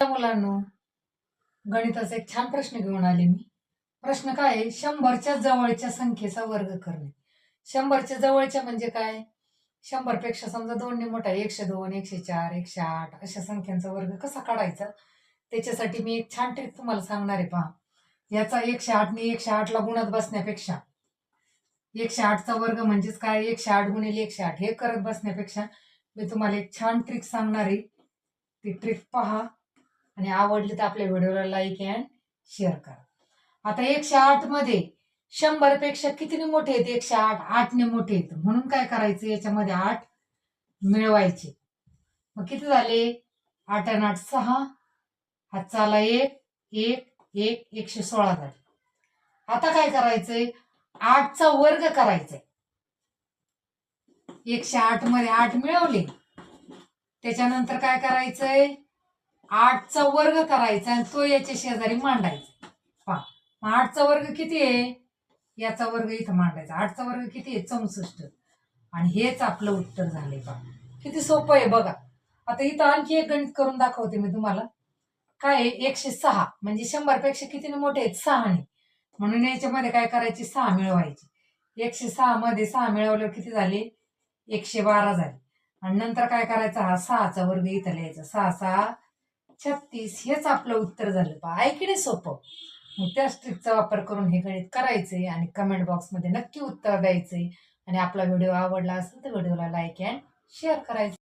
मुलांनो, गणिताचा एक छान प्रश्न घेऊन आले मी. प्रश्न काय आहे? 100च्या जवळच्या संख्येचा वर्ग करणे. 100च्या जवळच्या म्हणजे काय? 100 पेक्षा समजा 2 ने मोठा 102, 104, 108 अशा संख्यांचा वर्ग कसा काढायचा? त्याच्यासाठी मी एक छान ट्रिक तुम्हाला सांगणार आहे पहा. याचा 108 ने 108 ला गुणत बसण्यापेक्षा 108चा वर्ग म्हणजेच काय? 108 गुणिले 108 हे करत बसण्यापेक्षा मी तुम्हाला एक छान ट्रिक सांगणार आहे. ती ट्रिक पहा आणि आवडली तर आपल्या व्हिडिओला लाईक अँड शेअर करा. आता 108 मध्ये 100 पेक्षा कितीने मोठे आहेत? 108 8 ने मोठे आहेत. म्हणून काय करायचं? याच्यामध्ये 8 मिळवायचे. मग किती झाले? 8 आणि 8 6. हातचा आला 1 1 1 116 झाले. आता काय करायचंय? 8चा वर्ग करायचाय. 108 मध्ये 8 मिळवले. त्याच्यानंतर काय करायचंय? 8चा वर्ग करायचा आणि तो याच्या शेजारी मांडायचा. पहा, 8चा वर्ग किती आहे? याचा वर्ग इथं मांडायचा. 8चा वर्ग किती आहे? 64. आणि हेच आपलं उत्तर झाले. पहा किती सोपं आहे बघा. आता इथं आणखी एक गणित करून दाखवते मी तुम्हाला. काय आहे? 106 म्हणजे 100 पेक्षा कितीने मोठे आहेत? 6 ने. म्हणून याच्यामध्ये काय करायचे? 6 मिळवायचे. 106 मध्ये 6 मिळवल्यावर किती झाले? 112 झाले. आणि नंतर काय करायचं? हा 6चा वर्ग इथं लिहायचा. 6 6 36. हेच आपलं उत्तर झालं. पहा आहे की नाही सोपं? मग त्याच ट्रिकचा वापर करून हे गणित करायचंय आणि कमेंट बॉक्समध्ये नक्की उत्तर द्यायचंय. आणि आपला व्हिडिओ आवडला असेल तर व्हिडिओला लाईक अँड शेअर करायचं.